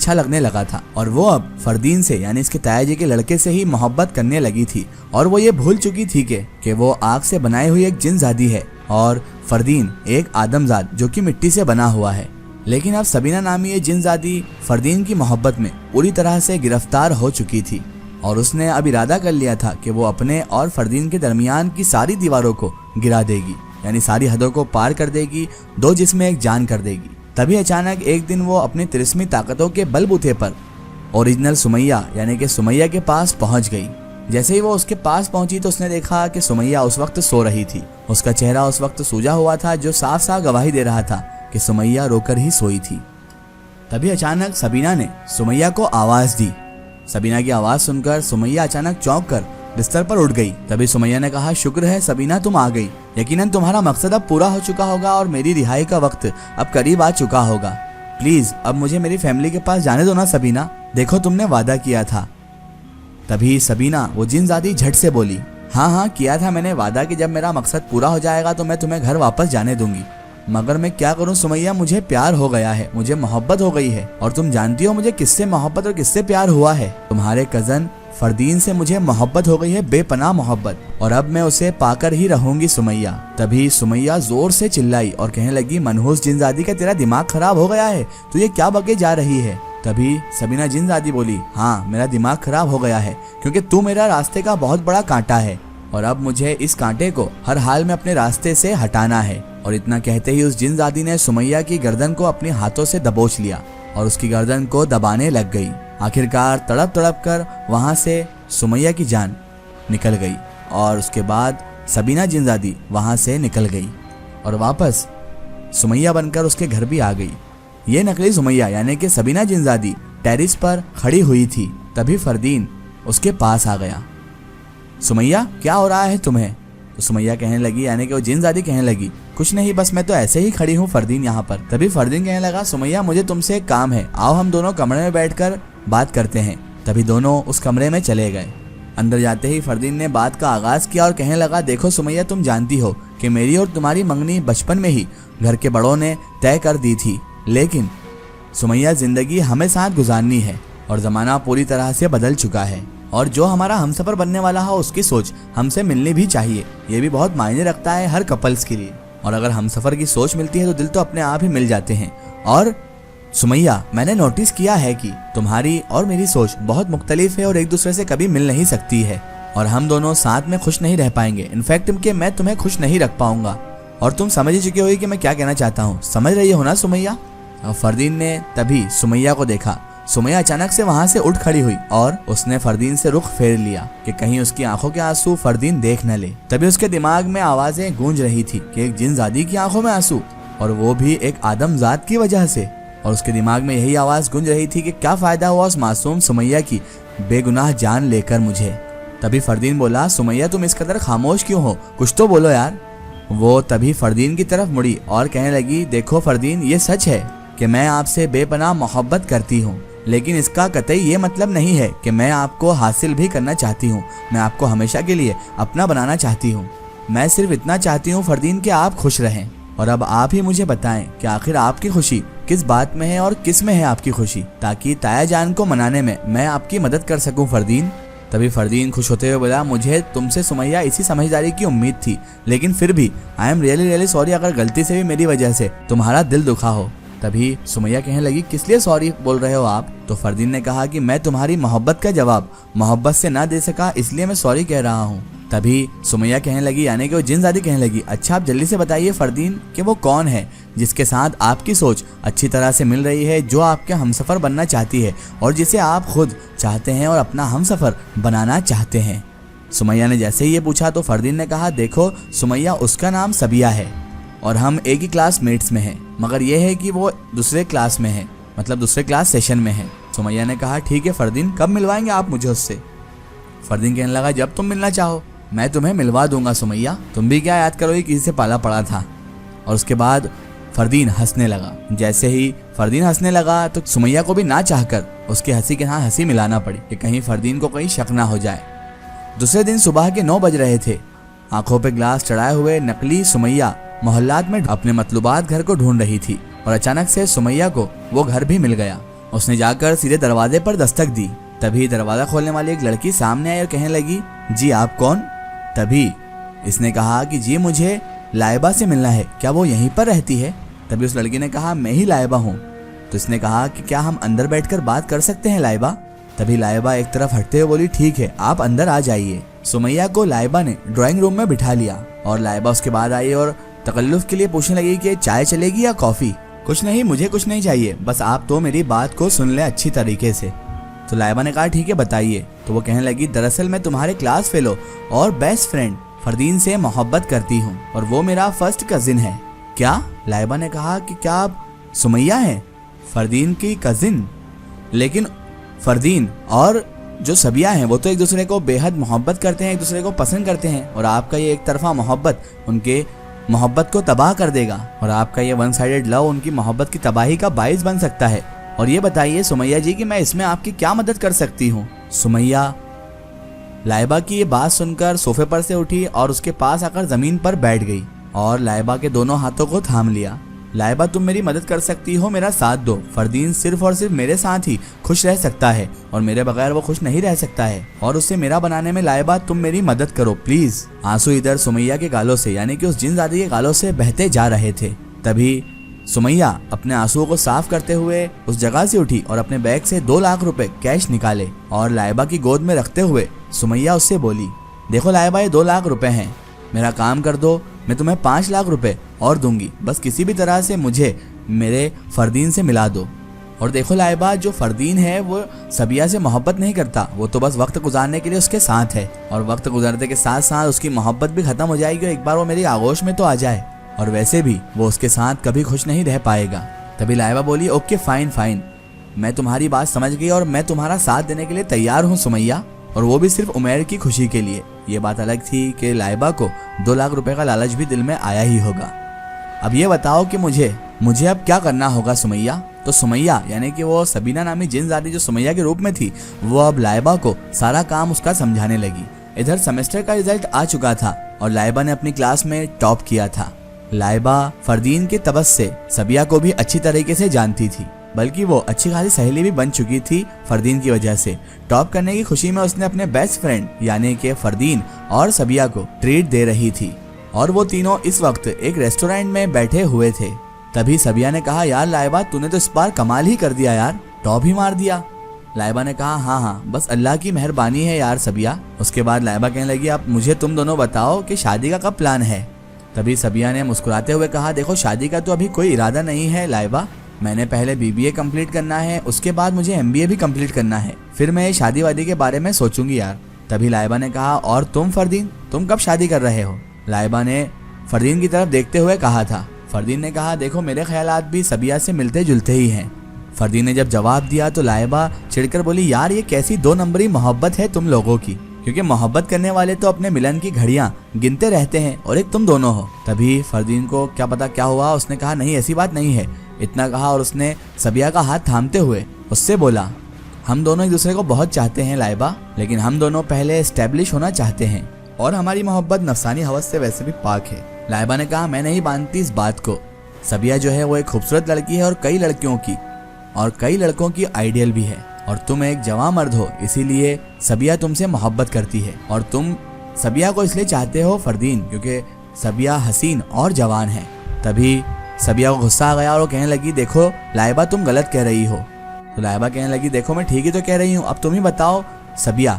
अच्छा लगने लगा था और वो अब फरदीन से यानी इसके ताया जी के लड़के से ही मोहब्बत करने लगी थी। और वो ये भूल चुकी थी कि वो आग से बनाई हुई एक जिनजादी है और फरदीन एक आदमजाद जो कि मिट्टी से बना हुआ है। लेकिन अब सबीना नामी ये जिनजादी फरदीन की मोहब्बत में पूरी तरह से गिरफ्तार हो चुकी थी और उसने अब इरादा कर लिया था कि वो अपने और फरदीन के दरमियान की सारी दीवारों को गिरा देगी, यानी सारी हदों को पार कर देगी, दो जिस्में एक जान कर देगी। तभी अचानक एक दिन वो अपनी तिरस्मी ताकतों के बलबूते पर ओरिजिनल सुमैया यानी कि सुमैया के पास पहुंच गई। जैसे ही वो उसके पास पहुंची तो उसने देखा कि सुमैया उस वक्त सो रही थी। उसका चेहरा उस वक्त सूजा हुआ था जो साफ साफ गवाही दे रहा था कि सुमैया रोकर ही सोई थी। तभी अचानक सबीना ने सुमैया को आवाज दी। सबीना की आवाज सुनकर सुमैया अचानक चौंक कर बिस्तर पर उठ गई। तभी सुमैया ने कहा, शुक्र है सबीना तुम आ गई, यकीनन तुम्हारा मकसद अब पूरा हो चुका होगा और मेरी रिहाई का वक्त अब करीब आ चुका होगा। प्लीज अब मुझे मेरी फैमिली के पास जाने दो ना सबीना, देखो तुमने वादा किया था। तभी सबीना वो जिनजादी झट से बोली, हाँ किया था मैंने वादा कि जब मेरा मकसद पूरा हो जाएगा तो मैं तुम्हें घर वापस जाने दूंगी, मगर मैं क्या करूं सुमैया, मुझे प्यार हो गया है, मुझे मोहब्बत हो गई है और तुम जानती हो मुझे किससे मोहब्बत और किससे प्यार हुआ है। तुम्हारे कजन फरदीन से मुझे मोहब्बत हो गई है, बेपनाह मोहब्बत, और अब मैं उसे पाकर ही रहूंगी सुमैया। तभी सुमैया जोर से चिल्लाई और कहने लगी, मनहूस जिनजादी का तेरा दिमाग खराब हो गया है, तू ये क्या बके जा रही है। तभी सबीना जिनजादी बोली, हाँ मेरा दिमाग खराब हो गया है क्योंकि तू मेरा रास्ते का बहुत बड़ा कांटा है और अब मुझे इस कांटे को हर हाल में अपने रास्ते से हटाना है। और इतना कहते ही उस जिनजादी ने सुमैया की गर्दन को अपने हाथों से दबोच लिया और उसकी गर्दन को दबाने लग गई। आखिरकार तड़प तड़प कर वहां से सुमैया की जान निकल गई और उसके बाद सबीना जिनजादी वहां से निकल गई और वापस सुमैया बनकर उसके घर भी आ गई। ये नकली सुमैया यानी कि सबीना जिनजादी टेरिस पर खड़ी हुई थी। तभी फरदीन उसके पास आ गया। सुमैया क्या हो रहा है तुम्हें? तो सुमैया कहने लगी यानी कि वो जिनजादी कहने लगी, कुछ नहीं बस मैं तो ऐसे ही खड़ी हूँ फरदीन यहाँ पर। तभी फरदीन कहने लगा, सुमैया मुझे तुमसे एक काम है, आओ हम दोनों कमरे में बैठकर बात करते हैं। तभी दोनों उस कमरे में चले गए। अंदर जाते ही फरदीन ने बात का आगाज किया और कहने लगा, देखो सुमैया तुम जानती हो कि मेरी और तुम्हारी मंगनी बचपन में ही घर के बड़ों ने तय कर दी थी, लेकिन सुमैया जिंदगी हमें साथ गुजारनी है और जमाना पूरी तरह से बदल चुका है और जो हमारा हमसफर बनने वाला हो उसकी सोच हमसे मिलनी भी चाहिए। ये भी बहुत मायने रखता है हर कपल्स के लिए, और अगर हमसफर की सोच मिलती है तो दिल तो अपने आप ही मिल जाते हैं। और सुमैया मैंने नोटिस किया है कि तुम्हारी और मेरी सोच बहुत मुख्तलिफ है और एक दूसरे से कभी मिल नहीं सकती है और हम दोनों साथ में खुश नहीं रह पाएंगे। इनफैक्ट कि मैं तुम्हें खुश नहीं रख पाऊंगा और तुम समझ ही चुके हो कि मैं क्या कहना चाहता हूँ, समझ रही हो ना सुमैया? और फरदीन ने तभी सुमैया को देखा। सुमैया अचानक से वहां से उठ खड़ी हुई और उसने फरदीन से रुख फेर लिया कि कहीं उसकी आंखों के आंसू फरदीन देख न ले। तभी उसके दिमाग में आवाजें गूंज रही थी कि एक जिनजादी की आंखों में आंसू और वो भी एक आदमजाद की वजह से। और उसके दिमाग में यही आवाज गूंज रही थी कि क्या फायदा हुआ उस मासूम सुमैया की बेगुनाह जान लेकर मुझे। तभी फरदीन बोला, सुमैया तुम इस कदर खामोश क्यों हो, कुछ तो बोलो यार। वो तभी फरदीन की तरफ मुड़ी और कहने लगी, देखो फरदीन ये सच है कि मैं आपसे बेपनाह मोहब्बत करती हूँ, लेकिन इसका कतई ये मतलब नहीं है कि मैं आपको हासिल भी करना चाहती हूँ। मैं आपको हमेशा के लिए अपना बनाना चाहती हूँ। मैं सिर्फ इतना चाहती हूँ फरदीन कि आप खुश रहें। और अब आप ही मुझे बताएं कि आखिर आपकी खुशी किस बात में है और किस में है आपकी खुशी, ताकि ताया जान को मनाने में मैं आपकी मदद कर सकूं फरदीन। तभी फरदीन खुश होते हुए बोला, मुझे तुमसे सुमैया इसी समझदारी की उम्मीद थी, लेकिन फिर भी आई एम रियली सॉरी अगर गलती से भी मेरी वजह से तुम्हारा दिल दुखा हो। तभी सुमैया कहने लगी, किस लिए सॉरी बोल रहे हो आप? तो फरदीन ने कहा कि मैं तुम्हारी मोहब्बत का जवाब मोहब्बत से ना दे सका, इसलिए मैं सॉरी कह रहा हूँ। तभी सुमैया कहने लगी यानी कि वो जिनजादी कहने लगी, अच्छा आप जल्दी से बताइए फरदीन कि वो कौन है जिसके साथ आपकी सोच अच्छी तरह से मिल रही है, जो आपके हमसफर बनना चाहती है और जिसे आप खुद चाहते हैं और अपना हमसफर बनाना चाहते हैं। सुमैया ने जैसे ही ये पूछा तो फरदीन ने कहा, देखो सुमैया उसका नाम सबिया है और हम एक ही क्लासमेट्स में हैं, मगर यह है कि वो दूसरे क्लास में है, मतलब दूसरे क्लास सेशन में है। सुमैया ने कहा, ठीक है फरदीन, कब मिलवाएंगे आप मुझे उससे? फरदीन कहने लगा, जब तुम मिलना चाहो मैं तुम्हें मिलवा दूंगा सुमैया, तुम भी क्या याद करो किसी से पाला पड़ा था। और उसके बाद फरदीन हंसने लगा। जैसे ही फरदीन हंसने लगा तो सुमैया को भी ना चाहकर उसकी हंसी के साथ हंसी मिलाना पड़ी कि कहीं फरदीन को कहीं शक ना हो जाए। दूसरे दिन सुबह के 9 बज रहे थे। आंखों पे ग्लास चढ़ाए हुए नकली सुमैया मोहल्लात में अपने मतलूबात घर को ढूंढ रही थी और अचानक से सुमैया को वो घर भी मिल गया। उसने जाकर सीधे दरवाजे पर दस्तक दी। तभी दरवाजा खोलने वाली एक लड़की सामने आई और कहने लगी, जी आप कौन? तभी इसने कहा कि जी मुझे लाइबा से मिलना है, क्या वो यहीं पर रहती है? तभी उस लड़की ने कहा, मैं ही लाइबा हूँ। तो इसने कहा कि क्या हम अंदर बैठकर बात कर सकते हैं लाइबा? तभी लाइबा एक तरफ हटते हुए बोली, ठीक है आप अंदर आ जाइए। सुमैया को लाइबा ने ड्राइंग रूम में बिठा लिया और लाइबा उसके बाद आई और तकल्लुफ के लिए पूछने लगी कि चाय चलेगी या कॉफी? कुछ नहीं, मुझे कुछ नहीं चाहिए, बस आप तो मेरी बात को सुन ले अच्छी तरीके से। तो लाइबा ने कहा, ठीक है बताइए। तो वो कहने लगी, दरअसल मैं तुम्हारे क्लास फेलो और बेस्ट फ्रेंड फरदीन से मोहब्बत करती हूँ और वो मेरा फर्स्ट कजिन है। क्या? लाइबा ने कहा कि क्या आप सुमैया हैं, फरदीन की कजिन? लेकिन फरदीन और जो सबिया हैं वो तो एक दूसरे को बेहद मोहब्बत करते हैं, एक दूसरे को पसंद करते हैं और आपका ये एक तरफा मोहब्बत उनके मोहब्बत को तबाह कर देगा और आपका ये वन साइडेड लव उनकी मोहब्बत की तबाही का बाइस बन सकता है। और ये बताइए सुमैया जी कि मैं इसमें आपकी क्या मदद कर सकती हूँ? सुमैया लाइबा की ये बात सुनकर सोफे पर से उठी और उसके पास आकर जमीन पर बैठ गई और लाइबा के दोनों हाथों को थाम लिया। लाइबा तुम मेरी मदद कर सकती हो, मेरा साथ दो। फरदीन सिर्फ और सिर्फ मेरे साथ ही खुश रह सकता है और मेरे बगैर वो खुश नहीं रह सकता है और उसे मेरा बनाने में लाइबा तुम मेरी मदद करो प्लीज। आंसू इधर सुमैया के गालों से यानी कि उस जिनजादी के गालों से बहते जा रहे थे। तभी सुमैया अपने आंसुओं को साफ करते हुए उस जगह से उठी और अपने बैग से 2 लाख रुपए कैश निकाले और लाइबा की गोद में रखते हुए सुमैया उससे बोली, देखो लाइबा ये 2 लाख रुपए हैं, मेरा काम कर दो, मैं तुम्हें 5 लाख रुपए और दूंगी, बस किसी भी तरह से मुझे मेरे फरदीन से मिला दो। और देखो लाइबा, जो फरदीन है वो सबिया से मोहब्बत नहीं करता, वो तो बस वक्त गुजारने के लिए उसके साथ है और वक्त गुजरते के साथ साथ उसकी मोहब्बत भी खत्म हो जाएगी और एक बार वो मेरी आगोश में तो आ जाए और वैसे भी वो उसके साथ कभी खुश नहीं रह पाएगा। तभी लाइबा बोली, ओके फाइन फाइन, मैं तुम्हारी बात समझ गई और मैं तुम्हारा साथ देने के लिए तैयार हूँ सुमैया, और वो भी सिर्फ उमैर की खुशी के लिए। ये बात अलग थी कि लाइबा को 2 लाख रुपए का लालच भी दिल में आया ही होगा। अब ये बताओ कि मुझे अब क्या करना होगा सुमैया? तो सुमैया यानी कि वो सबीना नामी जिनजादी जो सुमैया के रूप में थी, वो अब लाइबा को सारा काम उसका समझाने लगी। इधर सेमेस्टर का रिजल्ट आ चुका था और लाइबा ने अपनी क्लास में टॉप किया था। लाइबा फरदीन के तबस से सबिया को भी अच्छी तरीके से जानती थी, बल्कि वो अच्छी खासी सहेली भी बन चुकी थी फरदीन की वजह से। टॉप करने की खुशी में उसने अपने बेस्ट फ्रेंड यानी कि फरदीन और सबिया को ट्रीट दे रही थी और वो तीनों इस वक्त एक रेस्टोरेंट में बैठे हुए थे। तभी सबिया ने कहा, यार लाइबा तूने तो इस बार कमाल ही कर दिया यार, टॉप ही मार दिया। लाइबा ने कहा, हाँ बस अल्लाह की मेहरबानी है यार सबिया। उसके बाद लाइबा कहने लगी, अब मुझे तुम दोनों बताओ कि शादी का कब प्लान है? तभी सबिया ने मुस्कुराते हुए कहा, देखो शादी का तो अभी कोई इरादा नहीं है लाइबा, मैंने पहले BBA कंप्लीट करना है, उसके बाद मुझे MBA भी कंप्लीट करना है, फिर मैं ये शादी वादी के बारे में सोचूंगी यार। तभी लाइबा ने कहा, और तुम फरदीन, तुम कब शादी कर रहे हो? लाइबा ने फरदीन की तरफ देखते हुए कहा था। फरदीन ने कहा, देखो मेरे ख्यालात भी सबिया से मिलते जुलते ही हैं। फरदीन ने जब जवाब दिया तो लाइबा चिढ़कर बोली, यार ये कैसी 2 नंबरी मोहब्बत है तुम लोगों की, क्योंकि मोहब्बत करने वाले तो अपने मिलन की घड़ियां गिनते रहते हैं और एक तुम दोनों हो। तभी फरदीन को क्या पता क्या हुआ, उसने कहा, नहीं ऐसी बात नहीं है। इतना कहा और उसने सबिया का हाथ थामते हुए उससे बोला, हम दोनों एक दूसरे को बहुत चाहते हैं लाइबा, लेकिन हम दोनों पहले एस्टेब्लिश होना चाहते हैं और हमारी मोहब्बत नफसानी हवस से वैसे भी पाक है। लाइबा ने कहा, मैं नहीं मानती इस बात को। सबिया जो है वो एक खूबसूरत लड़की है और कई लड़कों की आइडियल भी है और तुम एक जवान मर्द हो, इसीलिए सबिया तुमसे मोहब्बत करती है और तुम सबिया को इसलिए चाहते हो फरदीन क्योंकि सबिया हसीन और जवान है। तभी सबिया को गुस्सा आ गया और वो कहने लगी, देखो लाइबा तुम गलत कह रही हो। तो लाइबा कहने लगी, देखो मैं ठीक ही तो कह रही हूँ, अब तुम ही बताओ सबिया,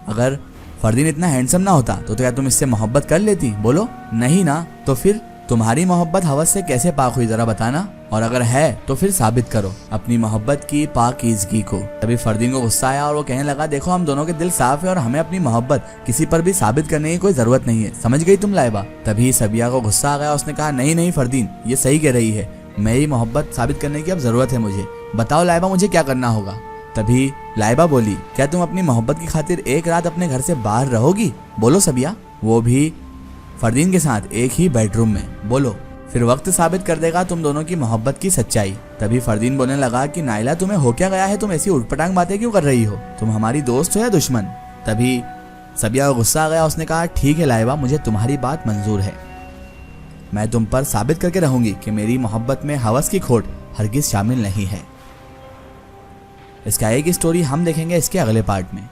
अगर फरदीन इतना हैंडसम ना होता तो क्या तुम इससे मोहब्बत कर लेती? बोलो नहीं ना, तो फिर तुम्हारी मोहब्बत हवस से कैसे पाक हुई जरा बताना, और अगर है तो फिर साबित करो अपनी मोहब्बत की पाकीज़गी को। तभी फरदीन को गुस्सा आया और वो कहने लगा, देखो हम दोनों के दिल साफ है और हमें अपनी मोहब्बत किसी पर भी साबित करने की कोई जरूरत नहीं है, समझ गई तुम लाइबा? तभी सबिया को गुस्सा आ गया, उसने कहा, नहीं फरदीन ये सही कह रही है, मेरी मोहब्बत साबित करने की अब जरूरत है मुझे, बताओ लाइबा मुझे क्या करना होगा? तभी लाइबा बोली, क्या तुम अपनी मोहब्बत की खातिर एक रात अपने घर से बाहर रहोगी? बोलो सबिया, वो भी फरदीन के साथ एक ही बेडरूम में, बोलो, फिर वक्त साबित कर देगा तुम दोनों की मोहब्बत की सच्चाई। तभी फरदीन बोलने लगा कि नाइला तुम्हें हो क्या गया है, तुम ऐसी उटपटांग बातें क्यों कर रही हो, तुम हमारी दोस्त हो या दुश्मन? तभी सबिया को गुस्सा आ गया, उसने कहा, ठीक है लाइबा मुझे तुम्हारी बात मंजूर है, मैं तुम पर साबित करके रहूंगी कि मेरी मोहब्बत में हवस की खोट हरगिज शामिल नहीं है। इसके आगे की स्टोरी हम देखेंगे इसके अगले पार्ट में।